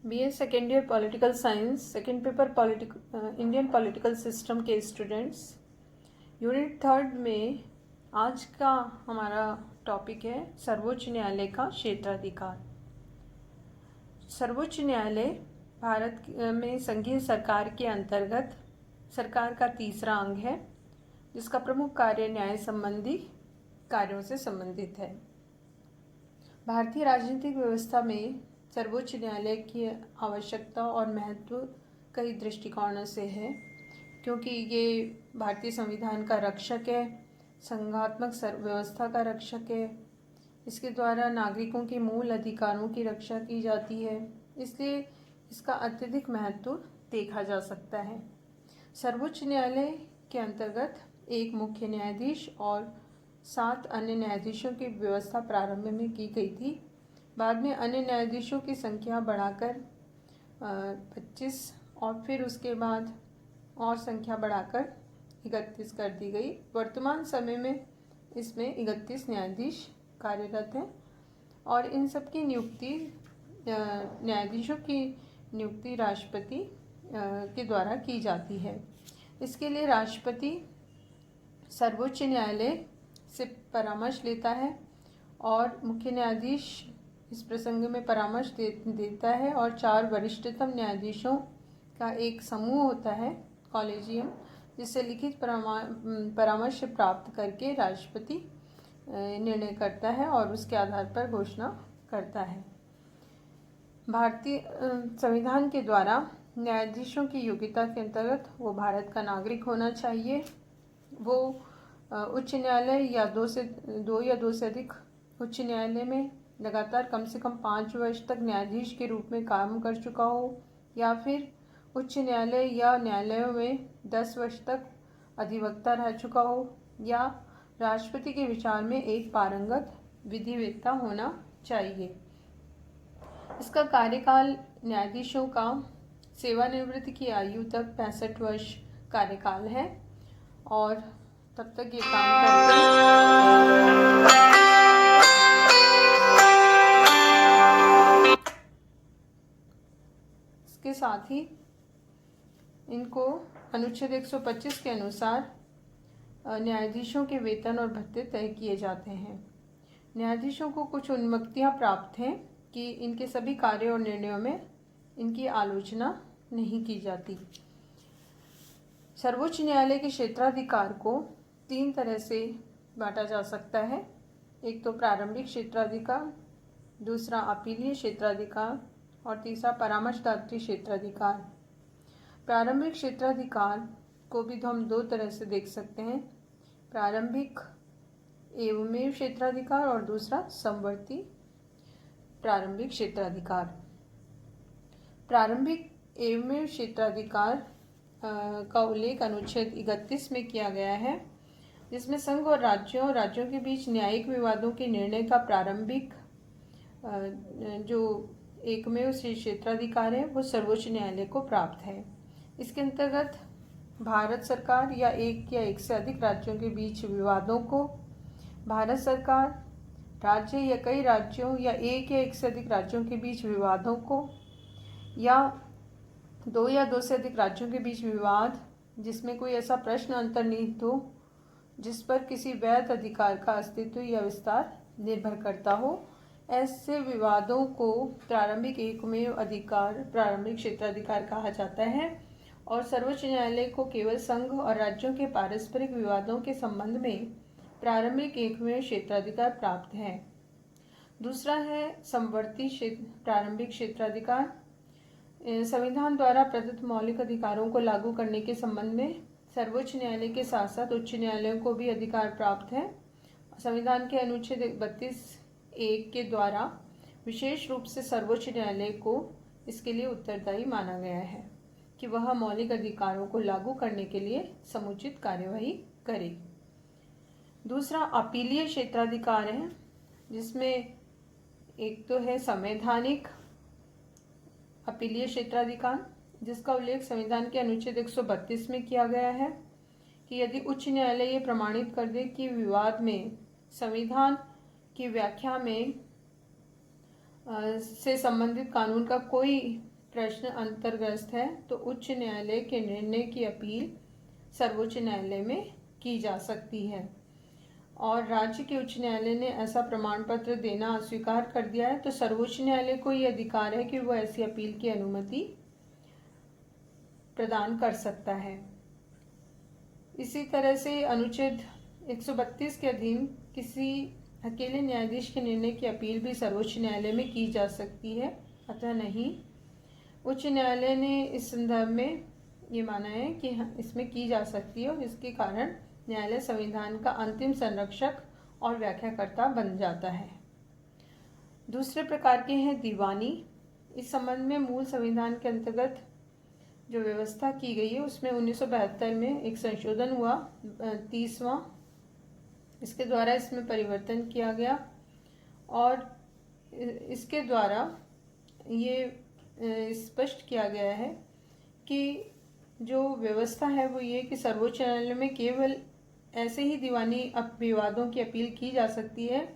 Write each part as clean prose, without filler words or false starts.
BA second year political science second paper Indian political system के students, unit third में आज का हमारा टॉपिक है सर्वोच्च न्यायालय का क्षेत्राधिकार। सर्वोच्च न्यायालय भारत में संघीय सरकार के अंतर्गत सरकार का तीसरा अंग है, जिसका प्रमुख कार्य न्याय संबंधी कार्यों से संबंधित है। भारतीय राजनीतिक व्यवस्था में सर्वोच्च न्यायालय की आवश्यकता और महत्व कई दृष्टिकोणों से है, क्योंकि ये भारतीय संविधान का रक्षक है, संघात्मक व्यवस्था का रक्षक है। इसके द्वारा नागरिकों के मूल अधिकारों की रक्षा की जाती है, इसलिए इसका अत्यधिक महत्व देखा जा सकता है। सर्वोच्च न्यायालय के अंतर्गत एक मुख्य न्यायाधीश और 7 अन्य न्यायाधीशों की व्यवस्था प्रारंभ में की गई थी। बाद में अन्य न्यायाधीशों की संख्या बढ़ाकर 25 और फिर उसके बाद और संख्या बढ़ाकर 31 कर दी गई। वर्तमान समय में इसमें 31 न्यायाधीश कार्यरत हैं और इन सब की नियुक्ति न्यायाधीशों की नियुक्ति राष्ट्रपति के द्वारा की जाती है। इसके लिए राष्ट्रपति सर्वोच्च न्यायालय से परामर्श लेता है और मुख्य न्यायाधीश इस प्रसंग में परामर्श देता है और 4 वरिष्ठतम न्यायाधीशों का एक समूह होता है, कॉलेजियम, जिससे लिखित परामर्श प्राप्त करके राष्ट्रपति निर्णय करता है और उसके आधार पर घोषणा करता है। भारतीय संविधान के द्वारा न्यायाधीशों की योग्यता के अंतर्गत वो भारत का नागरिक होना चाहिए, वो उच्च न्यायालय या दो या दो से अधिक उच्च न्यायालय में लगातार कम से कम 5 वर्ष तक न्यायाधीश के रूप में काम कर चुका हो, या फिर उच्च न्यायालय या न्यायालयों में 10 वर्ष तक अधिवक्ता रह चुका हो, या राष्ट्रपति के विचार में एक पारंगत विधिवेत्ता होना चाहिए। इसका कार्यकाल न्यायाधीशों का सेवानिवृत्ति की आयु तक 65 वर्ष कार्यकाल है और तब तक ये काम करते इसके साथ ही इनको अनुच्छेद 125 के अनुसार न्यायाधीशों के वेतन और भत्ते तय किए जाते हैं। न्यायाधीशों को कुछ उन्मुक्तियां प्राप्त हैं कि इनके सभी कार्यों और निर्णयों में इनकी आलोचना नहीं की जाती। सर्वोच्च न्यायालय के क्षेत्राधिकार को 3 तरह से बांटा जा सकता है। एक तो प्रारंभिक क्षेत्राधिकार, दूसरा अपीलीय क्षेत्राधिकार और तीसरा परामर्शदात्री क्षेत्राधिकार। प्रारंभिक क्षेत्राधिकार को भी हम 2 तरह से देख सकते हैं, प्रारंभिक एवमेव क्षेत्राधिकार और दूसरा समवर्ती प्रारंभिक क्षेत्राधिकार। प्रारंभिक एवमेव क्षेत्राधिकार का उल्लेख अनुच्छेद 31 में किया गया है, जिसमें संघ और राज्यों के बीच न्यायिक विवादों के निर्णय का प्रारंभिक जो एकमेव क्षेत्राधिकार है वो सर्वोच्च न्यायालय को प्राप्त है। इसके अंतर्गत भारत सरकार या एक से अधिक राज्यों के बीच विवादों को भारत सरकार, राज्य या कई राज्यों या एक से अधिक राज्यों के बीच विवादों को, या 2 या 2 से अधिक राज्यों के बीच विवाद जिसमें कोई ऐसा प्रश्न अंतर्निहित हो जिस पर किसी वैध अधिकार का अस्तित्व या विस्तार निर्भर करता हो, ऐसे विवादों को प्रारंभिक एकमेव अधिकार प्रारंभिक क्षेत्राधिकार कहा जाता है। और सर्वोच्च न्यायालय को केवल संघ और राज्यों के पारस्परिक विवादों के संबंध में प्रारंभिक एकमेव क्षेत्राधिकार प्राप्त है। दूसरा है समवर्ती प्रारंभिक क्षेत्राधिकार। संविधान द्वारा प्रदत्त मौलिक अधिकारों को लागू करने के संबंध में सर्वोच्च न्यायालय के साथ साथ उच्च न्यायालयों को भी अधिकार प्राप्त है। संविधान के अनुच्छेद 32(1) के द्वारा विशेष रूप से सर्वोच्च न्यायालय को इसके लिए उत्तरदायी माना गया है कि वह मौलिक अधिकारों को लागू करने के लिए समुचित कार्यवाही करे। दूसरा अपीलीय क्षेत्राधिकार है, जिसमें एक तो है संवैधानिक अपीलीय क्षेत्राधिकार, जिसका उल्लेख संविधान के अनुच्छेद 132 में किया गया है कि यदि उच्च न्यायालय ये प्रमाणित कर दे कि विवाद में संविधान की व्याख्या में से संबंधित कानून का कोई प्रश्न अंतर्ग्रस्त है तो उच्च न्यायालय के निर्णय की अपील सर्वोच्च न्यायालय में की जा सकती है। और राज्य के उच्च न्यायालय ने ऐसा प्रमाण पत्र देना अस्वीकार कर दिया है तो सर्वोच्च न्यायालय को ये अधिकार है कि वो ऐसी अपील की अनुमति प्रदान कर सकता है। इसी तरह से अनुच्छेद 132 के अधीन किसी अकेले न्यायाधीश के निर्णय की अपील भी सर्वोच्च न्यायालय में की जा सकती है, अतः नहीं। उच्च न्यायालय ने इस संदर्भ में ये माना है कि इसमें की जा सकती है और इसके कारण न्यायालय संविधान का अंतिम संरक्षक और व्याख्याकर्ता बन जाता है। दूसरे प्रकार के हैं दीवानी। इस संबंध में मूल संविधान के अंतर्गत जो व्यवस्था की गई है उसमें 1972 में एक संशोधन हुआ 30वां। इसके द्वारा इसमें परिवर्तन किया गया और इसके द्वारा ये स्पष्ट किया गया है कि जो व्यवस्था है वो ये कि सर्वोच्च न्यायालय में केवल ऐसे ही दीवानी विवादों की अपील की जा सकती है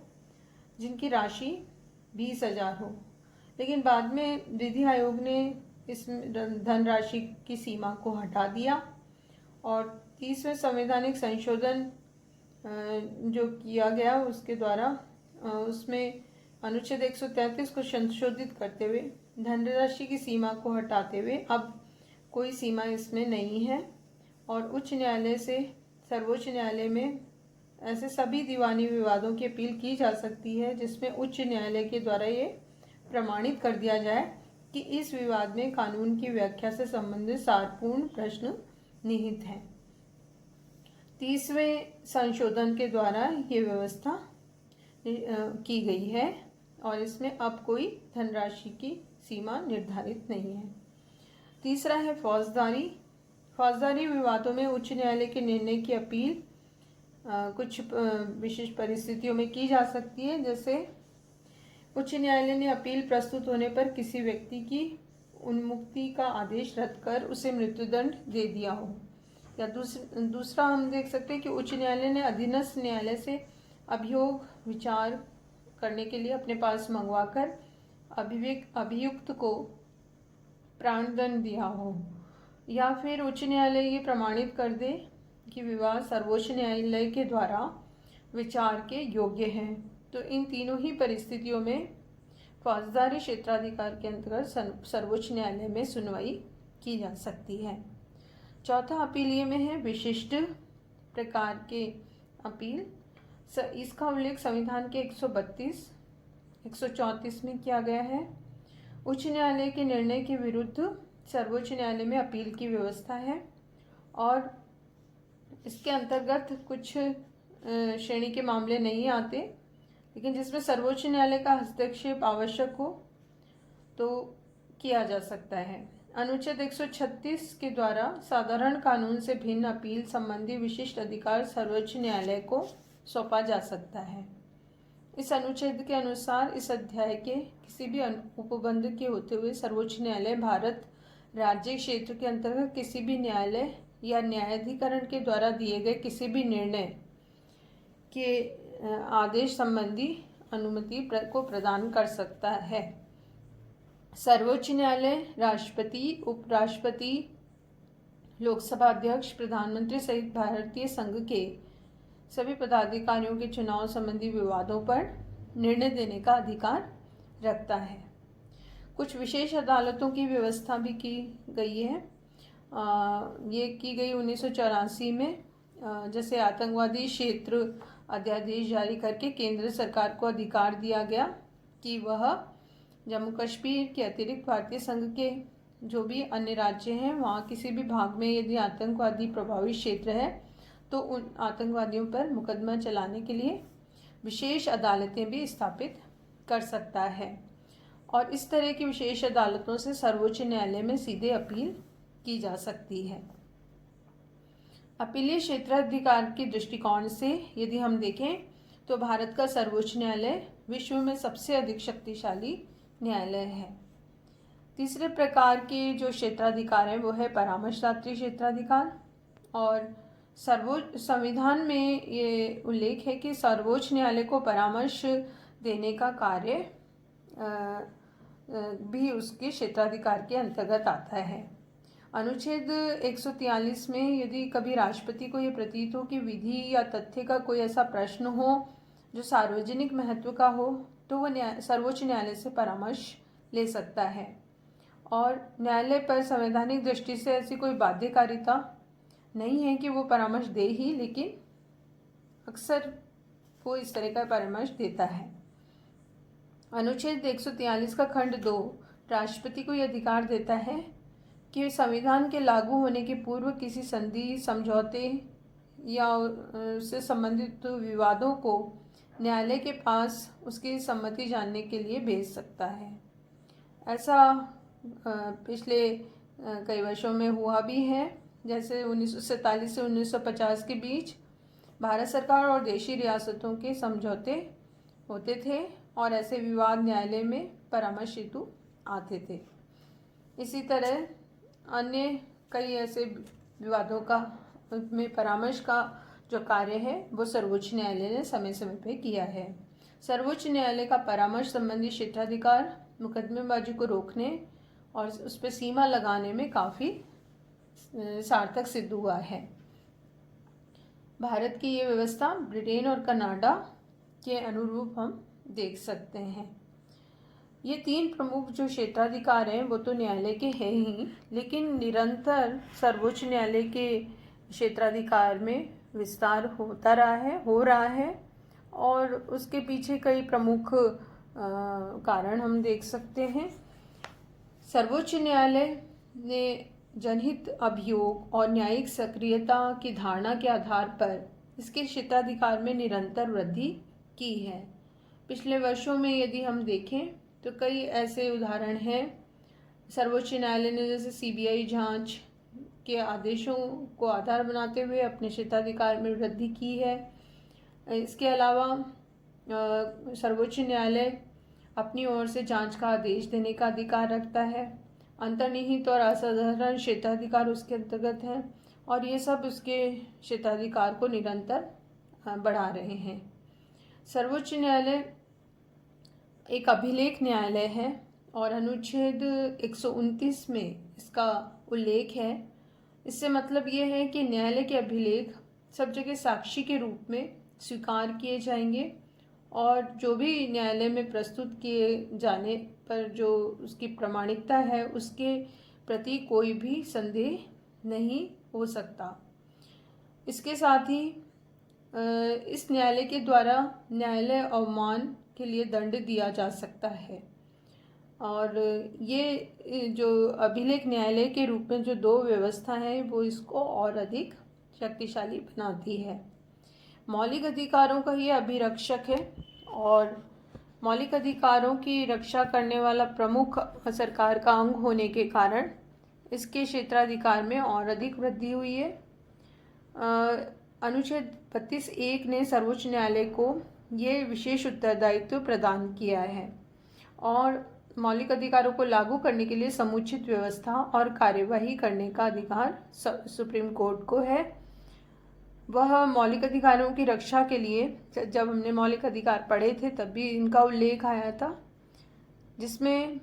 जिनकी राशि 20,000 हो। लेकिन बाद में विधि आयोग ने इस धनराशि की सीमा को हटा दिया और 30वें संवैधानिक संशोधन जो किया गया उसके द्वारा उसमें अनुच्छेद 133 को संशोधित करते हुए धनराशि की सीमा को हटाते हुए अब कोई सीमा इसमें नहीं है और उच्च न्यायालय से सर्वोच्च न्यायालय में ऐसे सभी दीवानी विवादों की अपील की जा सकती है जिसमें उच्च न्यायालय के द्वारा ये प्रमाणित कर दिया जाए कि इस विवाद में कानून की व्याख्या से संबंधित सारपूर्ण प्रश्न निहित हैं। 30वें संशोधन के द्वारा ये व्यवस्था की गई है और इसमें अब कोई धनराशि की सीमा निर्धारित नहीं है। तीसरा है फौजदारी। फौजदारी विवादों में उच्च न्यायालय के निर्णय की अपील कुछ विशेष परिस्थितियों में की जा सकती है। जैसे उच्च न्यायालय ने अपील प्रस्तुत होने पर किसी व्यक्ति की उन्मुक्ति का आदेश रद्द कर उसे मृत्युदंड दे दिया हो, या दूसरा हम देख सकते हैं कि उच्च न्यायालय ने अधीनस्थ न्यायालय से अभियोग विचार करने के लिए अपने पास मंगवाकर अभियुक्त को प्राणदंड दिया हो, या फिर उच्च न्यायालय ये प्रमाणित कर दे कि विवाद सर्वोच्च न्यायालय के द्वारा विचार के योग्य है। तो इन तीनों ही परिस्थितियों में फौजदारी क्षेत्राधिकार के अंतर्गत सर्वोच्च न्यायालय में सुनवाई की जा सकती है। चौथा अपील ये में है विशिष्ट प्रकार के अपील। इसका उल्लेख संविधान के 132, 134 में किया गया है। उच्च न्यायालय के निर्णय के विरुद्ध सर्वोच्च न्यायालय में अपील की व्यवस्था है और इसके अंतर्गत कुछ श्रेणी के मामले नहीं आते, लेकिन जिसमें सर्वोच्च न्यायालय का हस्तक्षेप आवश्यक हो तो किया जा सकता है। अनुच्छेद 136 के द्वारा साधारण कानून से भिन्न अपील संबंधी विशिष्ट अधिकार सर्वोच्च न्यायालय को सौंपा जा सकता है। इस अनुच्छेद के अनुसार इस अध्याय के किसी भी उपबंध के होते हुए सर्वोच्च न्यायालय भारत राज्य क्षेत्र के अंतर्गत किसी भी न्यायालय या न्यायाधिकरण के द्वारा दिए गए किसी भी निर्णय के आदेश संबंधी अनुमति को प्रदान कर सकता है। सर्वोच्च न्यायालय राष्ट्रपति, उपराष्ट्रपति, लोकसभा अध्यक्ष, प्रधानमंत्री सहित भारतीय संघ के सभी पदाधिकारियों के चुनाव संबंधी विवादों पर निर्णय देने का अधिकार रखता है। कुछ विशेष अदालतों की व्यवस्था भी की गई है। ये की गई 1984 में, जैसे आतंकवादी क्षेत्र अध्यादेश जारी करके केंद्र सरकार को अधिकार दिया गया कि वह जम्मू कश्मीर के अतिरिक्त भारतीय संघ के जो भी अन्य राज्य हैं वहाँ किसी भी भाग में यदि आतंकवादी प्रभावित क्षेत्र है तो उन आतंकवादियों पर मुकदमा चलाने के लिए विशेष अदालतें भी स्थापित कर सकता है और इस तरह की विशेष अदालतों से सर्वोच्च न्यायालय में सीधे अपील की जा सकती है। अपीलीय क्षेत्राधिकार के दृष्टिकोण से यदि हम देखें तो भारत का सर्वोच्च न्यायालय विश्व में सबसे अधिक शक्तिशाली न्यायालय है। तीसरे प्रकार के जो क्षेत्राधिकार है वो है परामर्शदात्री क्षेत्राधिकार और संविधान में ये उल्लेख है कि सर्वोच्च न्यायालय को परामर्श देने का कार्य भी उसके क्षेत्राधिकार के अंतर्गत आता है। अनुच्छेद 143 में यदि कभी राष्ट्रपति को ये प्रतीत हो कि विधि या तथ्य का कोई ऐसा प्रश्न हो जो सार्वजनिक महत्व का हो, तो वह सर्वोच्च न्यायालय से परामर्श ले सकता है। और न्यायालय पर संवैधानिक दृष्टि से ऐसी कोई बाध्यकारिता नहीं है कि वो परामर्श दे ही, लेकिन अक्सर वो इस तरह का परामर्श देता है। अनुच्छेद 143 का खंड 2 राष्ट्रपति को यह अधिकार देता है कि संविधान के लागू होने के पूर्व किसी संधि, समझौते या उससे संबंधित विवादों को न्यायालय के पास उसकी सम्मति जानने के लिए भेज सकता है। ऐसा पिछले कई वर्षों में हुआ भी है। जैसे 1947 से 1950 के बीच भारत सरकार और देशी रियासतों के समझौते होते थे और ऐसे विवाद न्यायालय में परामर्श हेतु आते थे। इसी तरह अन्य कई ऐसे विवादों का में परामर्श का जो कार्य है वो सर्वोच्च न्यायालय ने समय समय पर किया है। सर्वोच्च न्यायालय का परामर्श संबंधी क्षेत्राधिकार मुकदमेबाजी को रोकने और उस पर सीमा लगाने में काफ़ी सार्थक सिद्ध हुआ है। भारत की ये व्यवस्था ब्रिटेन और कनाडा के अनुरूप हम देख सकते हैं। ये तीन प्रमुख जो क्षेत्राधिकार हैं वो तो न्यायालय के हैं ही, लेकिन निरंतर सर्वोच्च न्यायालय के क्षेत्राधिकार में विस्तार हो रहा है और उसके पीछे कई प्रमुख कारण हम देख सकते हैं। सर्वोच्च न्यायालय ने जनहित अभियोग और न्यायिक सक्रियता की धारणा के आधार पर इसके क्षेत्राधिकार में निरंतर वृद्धि की है। पिछले वर्षों में यदि हम देखें तो कई ऐसे उदाहरण हैं। सर्वोच्च न्यायालय ने जैसे सीबीआई जांच के आदेशों को आधार बनाते हुए अपने क्षेत्राधिकार में वृद्धि की है। इसके अलावा सर्वोच्च न्यायालय अपनी ओर से जांच का आदेश देने का अधिकार रखता है। अंतर्निहित और असाधारण क्षेत्राधिकार उसके अंतर्गत हैं और ये सब उसके क्षेत्राधिकार को निरंतर बढ़ा रहे हैं। सर्वोच्च न्यायालय एक अभिलेख न्यायालय है और अनुच्छेद 129 में इसका उल्लेख है। इससे मतलब ये है कि न्यायालय के अभिलेख सब जगह साक्षी के रूप में स्वीकार किए जाएंगे और जो भी न्यायालय में प्रस्तुत किए जाने पर जो उसकी प्रामाणिकता है उसके प्रति कोई भी संदेह नहीं हो सकता। इसके साथ ही इस न्यायालय के द्वारा न्यायालय अवमान के लिए दंड दिया जा सकता है और ये जो अभिलेख न्यायालय के रूप में जो दो व्यवस्था है वो इसको और अधिक शक्तिशाली बनाती है। मौलिक अधिकारों का ये अभिरक्षक है और मौलिक अधिकारों की रक्षा करने वाला प्रमुख सरकार का अंग होने के कारण इसके क्षेत्राधिकार में और अधिक वृद्धि हुई है। अनुच्छेद 32(1) ने सर्वोच्च न्यायालय को ये विशेष उत्तरदायित्व प्रदान किया है और मौलिक अधिकारों को लागू करने के लिए समुचित व्यवस्था और कार्यवाही करने का अधिकार सुप्रीम कोर्ट को है। वह मौलिक अधिकारों की रक्षा के लिए, जब हमने मौलिक अधिकार पढ़े थे तब भी इनका उल्लेख आया था, जिसमें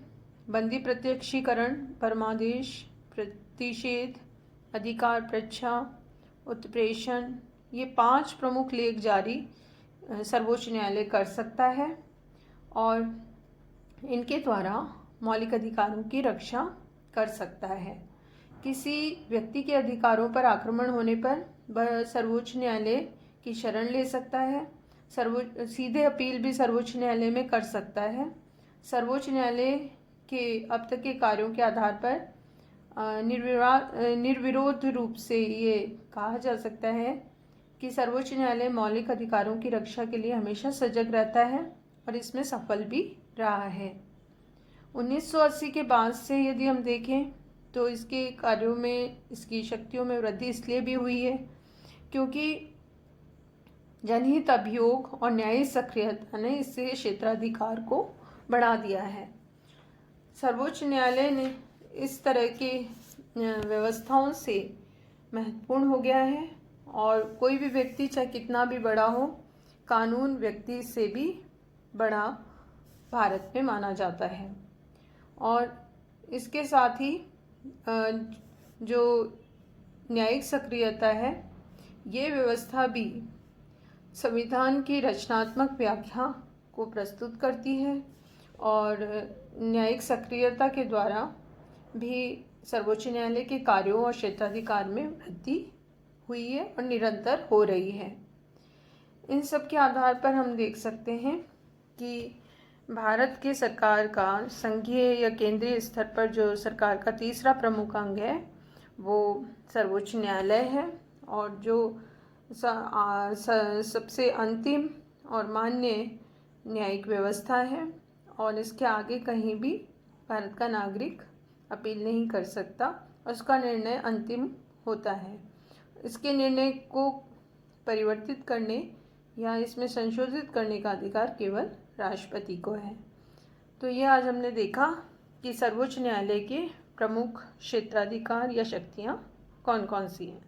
बंदी प्रत्यक्षीकरण, परमादेश, प्रतिषेध, अधिकार परीक्षा, उत्प्रेषण, ये 5 प्रमुख लेख जारी सर्वोच्च न्यायालय कर सकता है और इनके द्वारा मौलिक अधिकारों की रक्षा कर सकता है। किसी व्यक्ति के अधिकारों पर आक्रमण होने पर वह सर्वोच्च न्यायालय की शरण ले सकता है। सीधे अपील भी सर्वोच्च न्यायालय में कर सकता है। सर्वोच्च न्यायालय के अब तक के कार्यों के आधार पर निर्विरोध रूप से ये कहा जा सकता है कि सर्वोच्च न्यायालय मौलिक अधिकारों की रक्षा के लिए हमेशा सजग रहता है और इसमें सफल भी रहा है। 1980 के बाद से यदि हम देखें तो इसके कार्यों में, इसकी शक्तियों में वृद्धि इसलिए भी हुई है क्योंकि जनहित अभियोग और न्यायिक सक्रियता ने इससे क्षेत्राधिकार को बढ़ा दिया है। सर्वोच्च न्यायालय ने इस तरह की व्यवस्थाओं से महत्वपूर्ण हो गया है और कोई भी व्यक्ति चाहे कितना भी बड़ा हो, कानून व्यक्ति से भी बड़ा भारत में माना जाता है। और इसके साथ ही जो न्यायिक सक्रियता है, ये व्यवस्था भी संविधान की रचनात्मक व्याख्या को प्रस्तुत करती है और न्यायिक सक्रियता के द्वारा भी सर्वोच्च न्यायालय के कार्यों और क्षेत्राधिकार में वृद्धि हुई है और निरंतर हो रही है। इन सब के आधार पर हम देख सकते हैं कि भारत के सरकार का संघीय या केंद्रीय स्तर पर जो सरकार का तीसरा प्रमुख अंग है वो सर्वोच्च न्यायालय है और जो सबसे अंतिम और मान्य न्यायिक व्यवस्था है और इसके आगे कहीं भी भारत का नागरिक अपील नहीं कर सकता और उसका निर्णय अंतिम होता है। इसके निर्णय को परिवर्तित करने या इसमें संशोधित करने का अधिकार केवल राष्ट्रपति को है। तो ये आज हमने देखा कि सर्वोच्च न्यायालय के प्रमुख क्षेत्राधिकार या शक्तियाँ कौन कौन सी हैं।